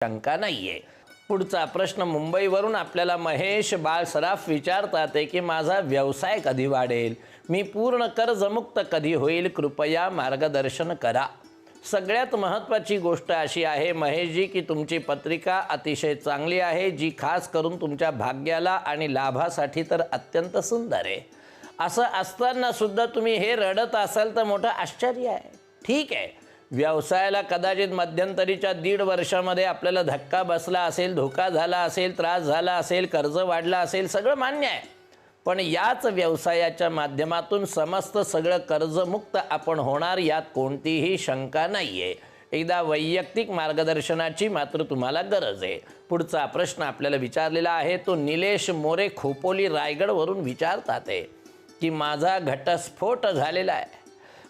शंका नाहीये। पुढचा प्रश्न मुंबईवरून आपल्याला महेश बाळ सराफ विचारतात की माझा व्यवसाय कधी वाढेल, मी पूर्ण कर्जमुक्त कधी होईल, कृपया मार्गदर्शन करा। सगळ्यात महत्त्वाची गोष्ट अशी आहे महेशजी की तुमची पत्रिका अतिशय चांगली आहे, जी खास करून तुमच्या भाग्याला आणि लाभासाठी तर अत्यंत सुंदर आहे। असं असताना सुद्धा तुम्ही हे रडत असाल तर मोठं आश्चर्य आहे। ठीक आहे, व्यवसायाला कदाचित मध्यंतरीच्या 1.5 वर्षामध्ये आपल्याला धक्का बसला असेल, धोका झाला असेल, त्रास झाला असेल, कर्ज वाढलं असेल, सगळं मान्य आहे। पण याच व्यवसायाच्या माध्यमातून समस्त सगळं कर्जमुक्त आपण होणार, यात कोणतीही शंका नाही आहे। एकदा वैयक्तिक मार्गदर्शनाची मात्र तुम्हाला गरज आहे। पुढचा प्रश्न आपल्याला विचारलेला आहे तो निलेश मोरे खोपोली रायगडवरून विचारतात आहे की माझा घटस्फोट झालेला आहे,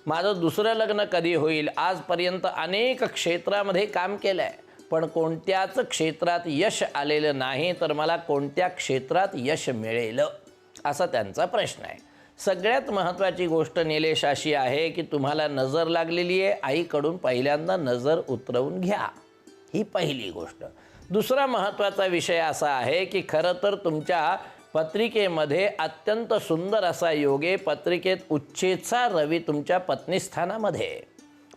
माझं दुसरं लग्न कधी होईल, आजपर्यंत अनेक क्षेत्रामध्ये काम केलं आहे पण कोणत्याच क्षेत्रात यश आलेलं नाही, तर मला कोणत्या क्षेत्रात यश मिळेल, असा त्यांचा प्रश्न आहे। सगळ्यात महत्त्वाची गोष्ट निलेश अशी आहे की तुम्हाला नजर लागलेली आहे, आईकडून पहिल्यांदा नजर उतरवून घ्या, ही पहिली गोष्ट। दुसरा महत्त्वाचा विषय असा आहे की खरं तर तुमच्या पत्रिकेमध्ये अत्यंत सुंदर असा योग आहे। पत्रिकेत उच्चेचा रवी तुमच्या पत्नीस्थानामध्ये,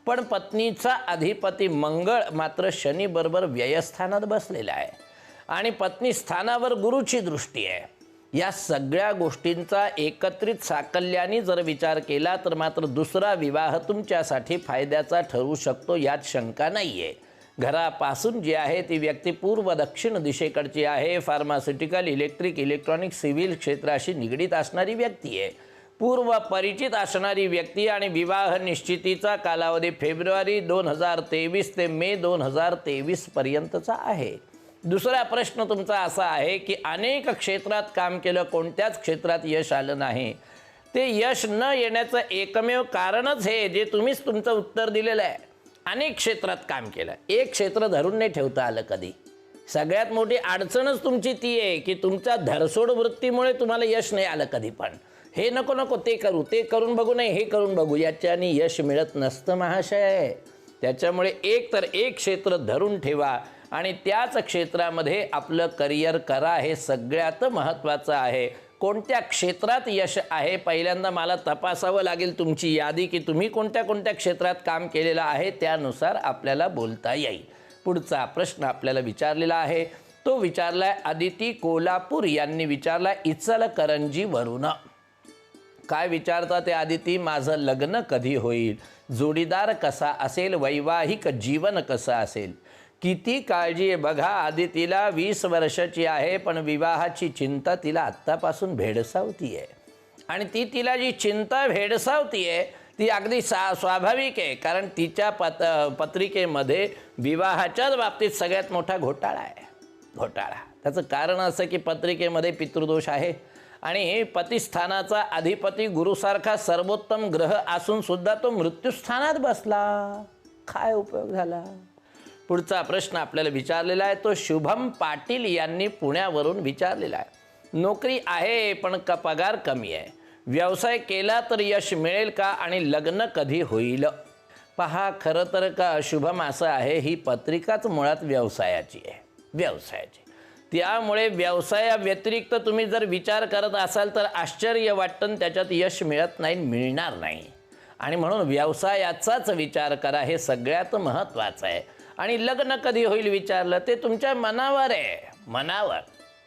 पण पत्नीचा अधिपती मंगळ मात्र शनीबरोबर व्ययस्थानात बसलेला आहे आणि पत्नीस्थानावर गुरुची दृष्टी आहे। या सगळ्या गोष्टींचा एकत्रित साकल्याने जर विचार केला तर मात्र दुसरा विवाह तुमच्यासाठी फायद्याचा ठरू शकतो, यात शंका नाही आहे। घरापासून जी आहे ती व्यक्ती पूर्व दक्षिण दिशेकडची आहे, फार्मास्युटिकल, इलेक्ट्रिक, इलेक्ट्रॉनिक, सिव्हिल क्षेत्राशी निगडीत असणारी व्यक्ती आहे, पूर्व परिचित असणारी व्यक्ती आणि विवाह निश्चितीचा कालावधी फेब्रुवारी 2023 ते मे 2023 पर्यंतचा आहे। दुसरा प्रश्न तुमचा असा आहे की अनेक क्षेत्रात काम केलं, कोणत्याच क्षेत्रात यश आलं नाही, ते यश न येण्याचं एकमेव कारणच हे जे तुम्हीच तुमचं उत्तर दिलेलं आहे। अनेक क्षेत्रात काम केलं, एक क्षेत्र धरून नाही ठेवता आलं कधी। सगळ्यात मोठी अडचणच तुमची ती आहे की तुमच्या धरसोड वृत्तीमुळे तुम्हाला यश नाही आलं कधी पण। हे नको नको ते करू, ते करून बघू नाही, हे करून बघू, याच्याने यश मिळत नसतं महाशय। त्याच्यामुळे एक तर एक क्षेत्र धरून ठेवा आणि त्याच क्षेत्रामध्ये आपलं करिअर करा, हे सगळ्यात महत्त्वाचं आहे। कोणत्या क्षेत्रात यश आहे पहिल्यांदा मला तपासावं लागेल तुमची यादी की तुम्ही कोणत्या कोणत्या क्षेत्रात काम केलेलं आहे, त्यानुसार आपल्याला बोलता येईल। पुढचा प्रश्न आपल्याला विचारलेला आहे तो विचारलाय आदिती कोल्हापूर यांनी विचारला इचलकरंजीवरून। काय विचारतात ते आदिती, माझं लग्न कधी होईल, जोडीदार कसा असेल, वैवाहिक जीवन कसं असेल, किती काळजी आहे बघा। आदितीला 20 वर्षाची आहे पण विवाहाची चिंता तिला आत्तापासून भेडसावती आहे आणि ती तिला जी चिंता भेडसावती आहे ती अगदी स्वाभाविक आहे, कारण तिच्या पत्रिकेमध्ये विवाहाच्याच बाबतीत सगळ्यात मोठा घोटाळा आहे। घोटाळा त्याचं कारण असं की पत्रिकेमध्ये पितृदोष आहे आणि पतिस्थानाचा अधिपती गुरुसारखा सर्वोत्तम ग्रह असून सुद्धा तो मृत्यूस्थानात बसला, काय उपयोग झाला। पुढचा प्रश्न आपल्याला विचारलेला आहे तो शुभम पाटील यांनी पुण्यावरून विचारलेला आहे। नोकरी आहे पण पगार कमी आहे, व्यवसाय केला तर यश मिळेल का आणि लग्न कधी होईल। पहा खरं तर का शुभम असं आहे, ही पत्रिकाच मुळात व्यवसायाची आहे, व्यवसायाची। त्यामुळे व्यवसायाव्यतिरिक्त तुम्ही जर विचार करत असाल तर आश्चर्य वाटतं, त्याच्यात यश मिळत नाही, मिळणार नाही आणि म्हणून व्यवसायाचाच विचार करा, हे सगळ्यात महत्त्वाचं आहे। आणि लग्न कधी होईल विचारलं ते तुमच्या मनावर आहे, मनावर,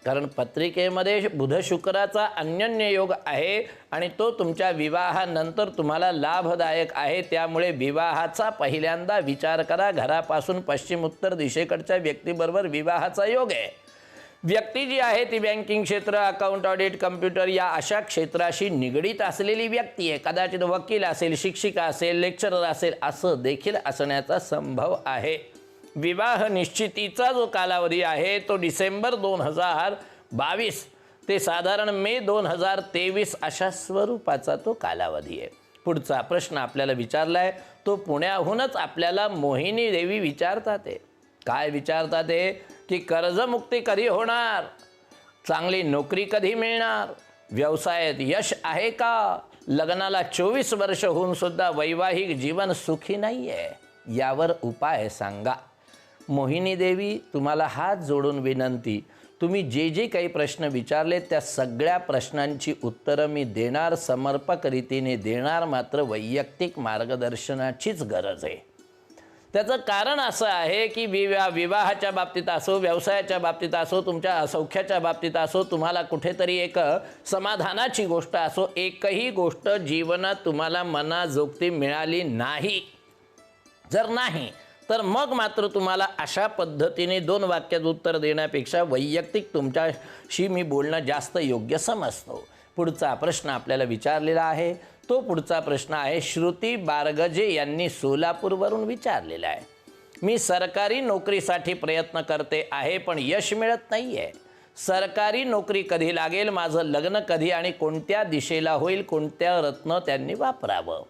कारण पत्रिकेमध्ये बुध शुक्राचा अन्योन्य योग आहे आणि तो तुमच्या विवाहानंतर तुम्हाला लाभदायक आहे। त्यामुळे विवाहाचा पहिल्यांदा विचार करा, घरापासून पश्चिम उत्तर दिशेकडच्या व्यक्तीबरोबर विवाहाचा योग आहे। व्यक्ती जी आहे ती बँकिंग क्षेत्र, अकाउंट, ऑडिट, कम्प्युटर या अशा क्षेत्राशी निगडीत असलेली व्यक्ती आहे, कदाचित वकील असेल, शिक्षिका असेल, लेक्चरर असेल, असं देखील असण्याचा संभव आहे। विवाह निश्चितीचा जो कालावधी आहे तो डिसेंबर 2022 ते साधारण मे 2023 अशा स्वरूपाचा तो कालावधी आहे। पुढचा प्रश्न आपल्याला विचारला आहे तो पुण्याहूनच आपल्याला मोहिनी देवी विचारतात आहे। काय विचारतात आहे की कर्जमुक्ती कधी होणार, चांगली नोकरी कधी मिळणार, व्यवसायात यश आहे का, लग्नाला 24 वर्ष होऊन सुद्धा वैवाहिक जीवन सुखी नाही आहे, यावर उपाय सांगा। मोहिनी देवी, तुम्हाला हात जोडून विनंती, तुम्ही जे जे काही प्रश्न विचारले त्या सगळ्या प्रश्नांची उत्तरं मी देणार, समर्पक रीतीने देणार, मात्र वैयक्तिक मार्गदर्शनाचीच गरज आहे. त्याचं कारण असं आहे की विवाहाच्या बाबतीत असो, व्यवसायाच्या बाबतीत असो, तुमच्या सौख्याच्या बाबतीत असो, तुम्हाला कुठेतरी एक समाधानाची गोष्ट असो, एकही गोष्ट जीवनात तुम्हाला मनाजोगती मिळाली नाही, जर नाही तर मग मात्र तुम्हाला अशा पद्धतीने 2 वाक्यात उत्तर देण्यापेक्षा वैयक्तिक तुमच्याशी मी बोलणं जास्त योग्य समजतो. पुढचा प्रश्न आपल्याला विचारलेला आहे, तो पुढचा प्रश्न आहे श्रुती बारगजे यांनी सोलापूरवरून विचारलेला आहे. मी सरकारी नोकरीसाठी प्रयत्न करते आहे पण यश मिळत नाही आहे. सरकारी नोकरी कधी लागेल, माझं लग्न कधी आणि कोणत्या दिशेला होईल, कोणत्या रत्न त्यांनी वापरावं.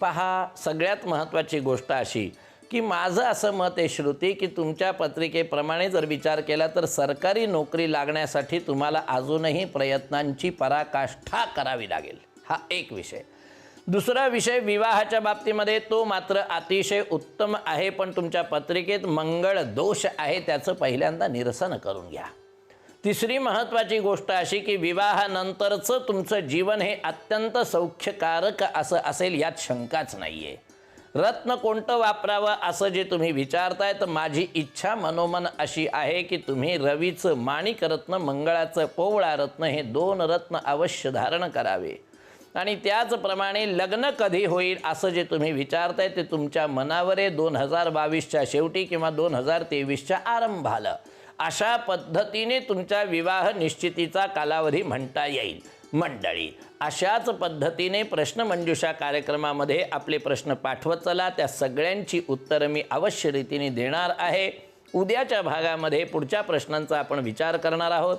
पहा, सगळ्यात महत्त्वाची गोष्ट अशी की माझं असं मत आहे श्रुती की तुमच्या पत्रिकेप्रमाणे जर विचार केला तर सरकारी नोकरी लागण्यासाठी तुम्हाला अजूनही प्रयत्नांची पराकाष्ठा करावी लागेल. हा एक विषय. दुसरा विषय विवाहाच्या बाबतीमध्ये, तो मात्र अतिशय उत्तम आहे पण तुमच्या पत्रिकेत मंगळ दोष आहे, त्याचं पहिल्यांदा निरसन करून घ्या. तिसरी महत्त्वाची गोष्ट अशी की विवाहानंतरचं तुमचं जीवन हे अत्यंत सौख्यकारक असं असेल यात शंकाच नाही आहे. रत्न कोणतं वापरावं असं जे तुम्ही विचारताय तर माझी इच्छा मनोमन अशी आहे की तुम्ही रवीचं माणिक रत्न, मंगळाचं पोवळा रत्न हे 2 रत्न अवश्य धारण करावे. आणि त्याचप्रमाणे लग्न कधी होईल असं जे तुम्ही विचारताय ते तुमच्या मनावर आहे. 2022च्या शेवटी किंवा 2023च्या आरंभाला अशा पद्धतीने तुमच्या विवाह निश्चितीचा कालावधी म्हणता येईल. मंडळी, अशाच पद्धतीने प्रश्नमंजुषा कार्यक्रमामध्ये आपले प्रश्न पाठवत चला, त्या सगळ्यांची उत्तरं मी अवश्य रीतीने देणार आहे. उद्याच्या भागामध्ये पुढच्या प्रश्नांचा आपण विचार करणार आहोत.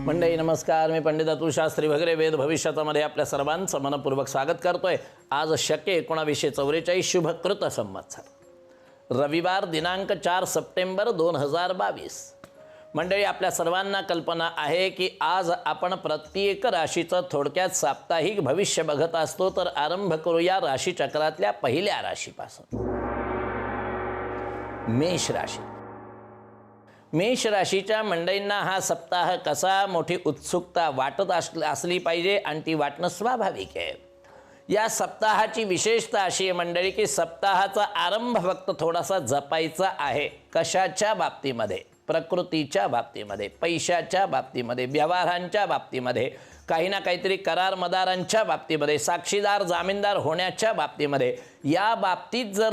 मंडळी नमस्कार, मी पंडित अतुल शास्त्री वगैरे वेद भविष्यामध्ये आपल्या सर्वांचं मनपूर्वक स्वागत करतोय. आज शके 1944 शुभ कृत संवत्सर, रविवार दिनांक 4 सप्टेंबर 2022. मंडळी, आपल्या सर्वांना कल्पना आहे की आज आपण प्रत्येक राशीचं थोडक्यात साप्ताहिक भविष्य बघत असतो. तर आरंभ करूया राशीचक्रातल्या पहिल्या राशीपासून. मेष राशी. मेष राशीच्या मंडळींना हा सप्ताह कसा, मोठी उत्सुकता वाटत असली पाहिजे आणि ती वाटणं स्वाभाविक आहे. या सप्ताहाची विशेषता अशी आहे मंडळी की सप्ताहाचा आरंभ फक्त थोडासा जपायचा आहे. कशाच्या बाबतीमध्ये? प्रकृतीच्या बाबतीमध्ये, पैशाच्या बाबतीमध्ये, व्यवहारांच्या बाबतीमध्ये, काही ना काहीतरी करार मदारांच्या बाबतीमध्ये, साक्षीदार जामीनदार होण्याच्या बाबतीमध्ये. या बाबतीत जर